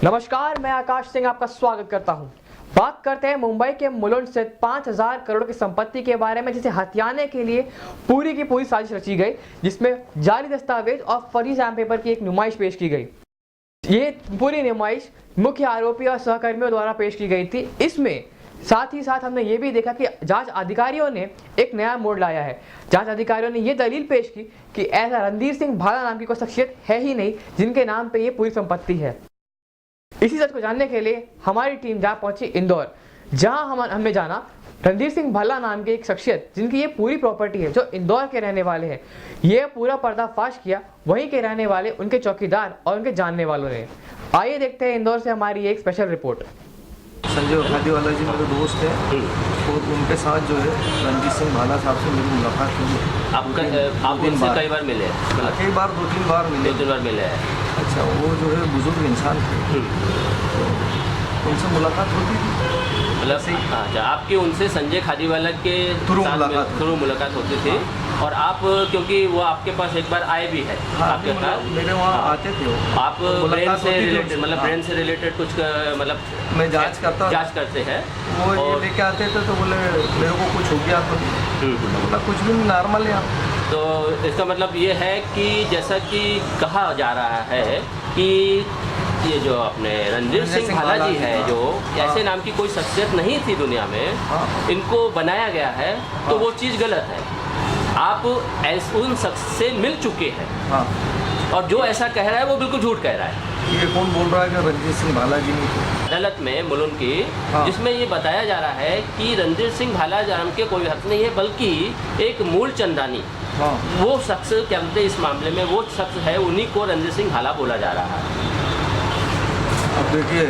नमस्कार, मैं आकाश सिंह आपका स्वागत करता हूं। बात करते हैं मुंबई के मुलुंड स्थित 5000 करोड़ की संपत्ति के बारे में, जिसे हथियाने के लिए पूरी की पूरी साजिश रची गई, जिसमें जाली दस्तावेज और फर्जी स्टैम्प पेपर की एक नुमाइश पेश की गई। ये पूरी नुमाइश मुख्य आरोपी और सहकर्मियों द्वारा पेश की गई थी। इसमें साथ ही साथ हमने ये भी देखा कि जांच अधिकारियों ने एक नया मोड़ लाया है। जांच अधिकारियों ने ये दलील पेश की कि ऐसा रणधीर सिंह भाला नाम की कोई शख्सियत है ही नहीं जिनके नाम पे ये पूरी संपत्ति है। इसी सच को जानने के लिए हमारी टीम जहाँ पहुंची इंदौर, जहां हमने जाना रणधीर सिंह भाला नाम के एक शख्सियत जिनकी ये पूरी प्रॉपर्टी है, जो इंदौर के रहने वाले हैं। ये पूरा पर्दाफाश किया वहीं के रहने वाले, उनके चौकीदार और उनके जानने वालों ने। आइए देखते हैं इंदौर से हमारी एक स्पेशल रिपोर्ट। संजय खादीवाला जी मेरे दोस्त हैं और उनके साथ जो है रणजीत सिंह भाला साहब से मेरी मुलाकात हुई है। आप उनसे कई बार मिले? कई बार, 2-3 बार मिले। 2-3 बार मिले हैं। अच्छा, वो जो है बुजुर्ग इंसान थे, तो उनसे मुलाकात होती थी। मतलब अच्छा, आपकी उनसे संजय खादीवाला के थ्रू मुलाकात होती थी। और आप, क्योंकि वो आपके पास एक बार आए भी है, आपके पास मेरे वहाँ आते थे। आप ब्रेन से रिलेटेड, मतलब ब्रेन से रिलेटेड कुछ, मतलब मैं जांच करते हैं। वो ये लेके आते थे तो बोले मेरे को कुछ हो गया, तो बोला कुछ भी नॉर्मल है। तो इसका मतलब ये है कि जैसा कि कहा जा रहा है कि ये जो अपने रणधीर सिंह भाला जी है, जो ऐसे नाम की कोई शख्सियत नहीं थी दुनिया में, इनको बनाया गया है, तो वो चीज़ गलत है। आप उन शख्स से मिल चुके हैं, और जो ऐसा कह रहा है वो बिल्कुल झूठ कह रहा है। ये कौन बोल रहा है कि रणजीत सिंह भाला जी नहीं थे? अदालत में मुलुंड की, जिसमें ये बताया जा रहा है कि रणधीर सिंह भाला नाम के कोई हक नहीं है, बल्कि एक मूल चंदानी, वो शख्स क्या बोलते हैं इस मामले में, वो शख्स है, उन्हीं को रणधीर सिंह भाला बोला जा रहा है। अब देखिए,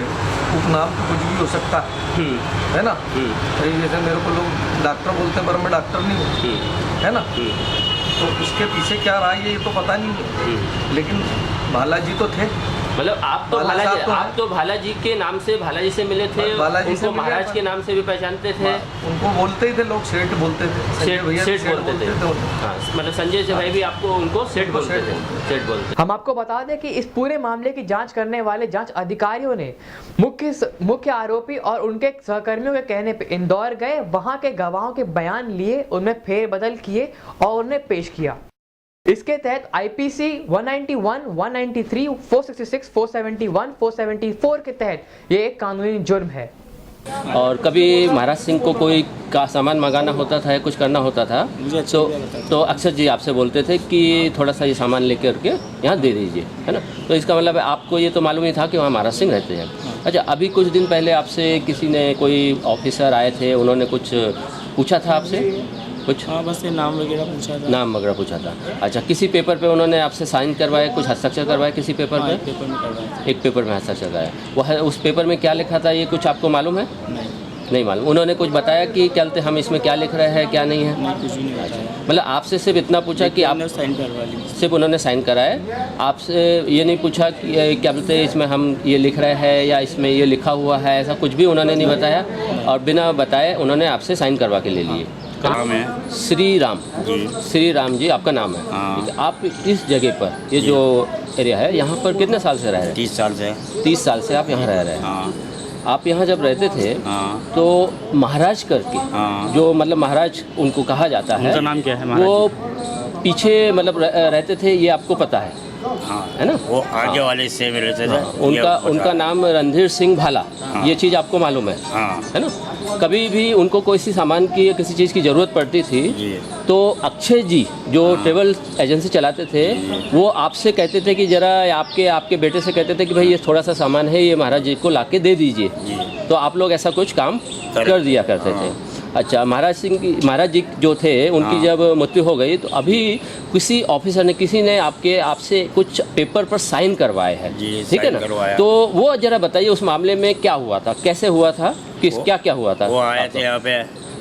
उपनाम तो कुछ भी हो सकता है ना। जैसे मेरे को लोग डॉक्टर बोलते हैं, पर मैं डॉक्टर नहीं हूँ, है ना। तो इसके पीछे क्या रहा है ये तो पता नहीं है, लेकिन भाला जी तो थे। मतलब आप तो भाला जी के नाम से, भाला जी से मिले थे, उनको महाराज के नाम से भी पहचानते थे। उनको बोलते ही थे लोग, सेठ बोलते थे, सेठ बोलते थे। हाँ, मतलब संजय से भाई भी आपको उनको सेठ बोलते थे, सेठ बोलते। हम आपको बता दें कि इस पूरे मामले की जांच करने वाले जांच अधिकारियों ने मुख्य आरोपी और उनके सहकर्मियों के कहने पे इंदौर गए, वहां के गवाहों के बयान लिए, उनमें फेरबदल किए और उन्हें पेश किया। इसके तहत आईपीसी 191, 193, 466, 471, 474 के तहत ये एक कानूनी जुर्म है। और कभी महाराज सिंह को कोई का सामान मंगाना होता था या कुछ करना होता था, तो अक्सर जी आपसे बोलते थे कि थोड़ा सा ये सामान लेकर के यहाँ दे दीजिए, है ना। तो इसका मतलब है आपको ये तो मालूम ही था कि वहाँ महाराज सिंह रहते हैं। अच्छा, अभी कुछ दिन पहले आपसे किसी ने, कोई ऑफिसर आए थे, उन्होंने कुछ पूछा था आपसे कुछ? हाँ, बस ये नाम वगैरह पूछा था। नाम वगैरह पूछा था। अच्छा, किसी पेपर पे उन्होंने आपसे साइन करवाए, कुछ हस्ताक्षर करवाए किसी पेपर पे? पेपर में करवाया। एक पेपर में हस्ताक्षर कराया। वह उस पेपर में क्या लिखा था, ये कुछ आपको मालूम है? नहीं मालूम। उन्होंने कुछ बताया कि क्या हम इसमें क्या लिख रहे हैं, क्या नहीं है? नहीं, कुछ भी नहीं बताया। मतलब आपसे सिर्फ इतना पूछा कि आप साइन करवा ली? सिर्फ उन्होंने साइन कराए, आपसे ये नहीं पूछा कि क्या बोलते हैं इसमें हम ये लिख रहे हैं या इसमें ये लिखा हुआ है, ऐसा कुछ भी उन्होंने नहीं बताया। और बिना बताए उन्होंने आपसे साइन करवा के ले लिए। नाम है श्री राम जी। श्री राम जी आपका नाम है। हाँ। आप इस जगह पर, ये जो एरिया है, यहाँ पर कितने साल से रह रहे हैं? 30 साल से। 30 साल से आप यहाँ रह रहे हैं। हाँ। आप यहाँ जब रहते थे, हाँ। तो महाराज करके, हाँ। जो मतलब महाराज उनको कहा जाता है, उनका नाम क्या है? महाराज वो पीछे मतलब रहते थे, ये आपको पता है? हाँ, है ना। वो आगे वाले से में रहते थे। उनका नाम रणधीर सिंह भाला। हाँ। ये चीज़ आपको मालूम है? हाँ। है ना। कभी भी उनको कोई सी सामान की या किसी चीज़ की ज़रूरत पड़ती थी, तो अक्षय जी जो ट्रेवल एजेंसी चलाते थे, वो आपसे कहते थे कि ज़रा आपके बेटे से कहते थे कि भाई ये थोड़ा सा सामान है, ये महाराज जी को लाके दे दीजिए। तो आप लोग ऐसा कुछ काम कर दिया करते थे। अच्छा, महाराज जी जो थे, उनकी जब मृत्यु हो गई, तो अभी किसी ऑफिसर ने, किसी ने आपसे कुछ पेपर पर साइन करवाए हैं, ठीक है ना। तो वो जरा बताइए उस मामले में क्या हुआ था, कैसे हुआ था, क्या हुआ था? वो आए थे यहाँ पे।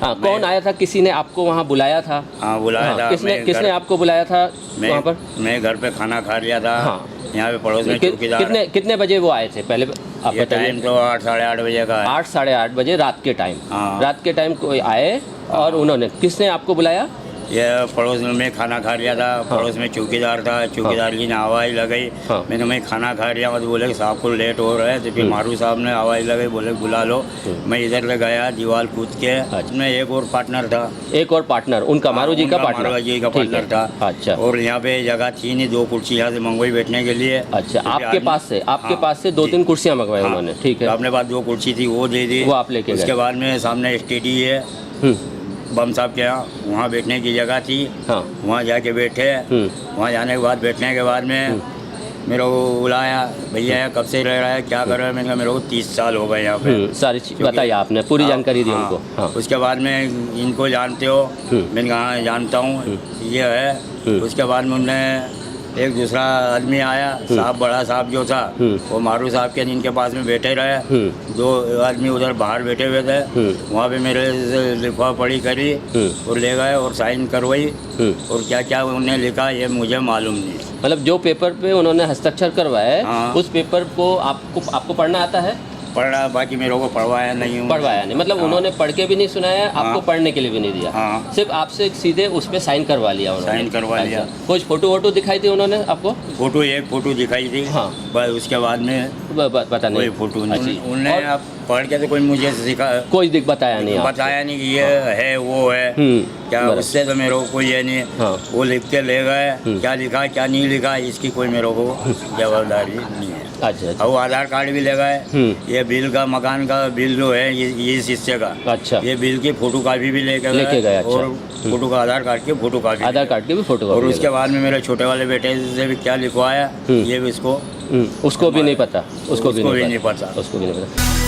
हाँ, कौन आया था? किसी ने आपको वहाँ बुलाया था? हाँ, बुलाया था। किसने आपको बुलाया था वहाँ पर? मैं घर पे खाना खा लिया था। हाँ। यहाँ पे पड़ोस में चौकीदार। कितने बजे वो आए थे पहले आप बताइए? टाइम तो 8 साढ़े 8 बजे का है। 8 साढ़े 8 बजे रात के टाइम। हाँ। रात के टाइम कोई आए और उन्होंने, किसने आपको बुलाया? ये पड़ोस में खाना खा लिया था, पड़ोस में चौकीदार था, चौकीदार की ने आवाज़ लगाई, हाँ। मैंने मैं खाना खा लिया, तो बोले कि साहब को लेट हो रहा है, तो फिर मारू साहब ने आवाज़ लगाई, बोले बुला लो। मैं इधर से गया, दीवार कूद के, उसमें एक और पार्टनर था, एक और पार्टनर उनका मारू जी का उनका पार्टनर, मारू जी का ठीक है। पार्टनर था। अच्छा और यहाँ पे जगह थी नहीं, 2 कुर्सी यहाँ से मंगवाई बैठने के लिए। अच्छा, तो आपके आदमी- पास हाँ, से 2-3 जी। कुर्सियां मंगवाई हाँ, उन्होंने, ठीक है। तो अपने पास 2 कुर्सी थी, वो दे दी, वो आप लेके गए। उसके बाद में सामने स्टेडी है, बम साहब के यहाँ, वहाँ बैठने की जगह थी, हाँ। वहाँ जाके बैठे। वहाँ जाने के बाद बैठने के बाद में मेरे को बुलाया, भैया कब से रह रहा है, क्या कर रहा है? मैंने कहा मेरे को 30 साल हो गए यहाँ पे। सारी चीज क्योंकि- बताइए आपने, पूरी हाँ, जानकारी दी हाँ। उनको। हाँ। उसके बाद में इनको जानते हो? मैंने कहा हाँ, जानता हूँ, ये है। उसके बाद में उनने एक दूसरा आदमी आया, साहब, बड़ा साहब जो था, वो मारू साहब के इनके पास में बैठे रहे। 2 आदमी उधर बाहर बैठे हुए थे, वहाँ पे मेरे से लिखवा पढ़ी करी और ले गए और साइन करवाई, और क्या क्या उन्होंने लिखा ये मुझे मालूम नहीं। मतलब जो पेपर पे उन्होंने हस्ताक्षर करवाए, हाँ। उस पेपर को आपको पढ़ना आता है? पढ़ रहा, बाकी मेरे को पढ़वाया नहीं हूँ। पढ़वाया नहीं, मतलब हाँ। उन्होंने पढ़ के भी नहीं सुनाया, आपको हाँ। पढ़ने के लिए भी नहीं दिया। हाँ। सिर्फ आपसे सीधे उस पे साइन करवा लिया उन्होंने। साइन करवा लिया। अच्छा। कुछ फोटो वोटो दिखाई थी उन्होंने आपको? फोटो, एक फोटो दिखाई थी, हाँ। बस उसके बाद में पता नहीं, कोई फोटो नहीं। अच्छा। उन्होंने और आप पढ़ के तो कोई मुझे सिखा, कोई बताया नहीं आपको? बताया नहीं कि ये है वो है, क्या बराबर। उससे तो मेरे को कोई ये नहीं। हाँ। वो लिख के ले गए, क्या लिखा क्या नहीं लिखा इसकी कोई मेरे को जवाबदारी नहीं है। अच्छा। और वो आधार कार्ड भी ले गए, ये बिल का, मकान का बिल जो है ये इस हिस्से का, अच्छा। ये बिल की फोटो कॉपी भी लेके गए, अच्छा। और फोटो का, आधार कार्ड की फोटो कॉपी, आधार कार्ड की भी फोटो और उसके बाद में मेरे छोटे वाले बेटे से भी क्या लिखवाया, ये भी इसको उसको भी नहीं पता, उसको भी उसको नहीं भी नहीं पता। उसको भी नहीं पता।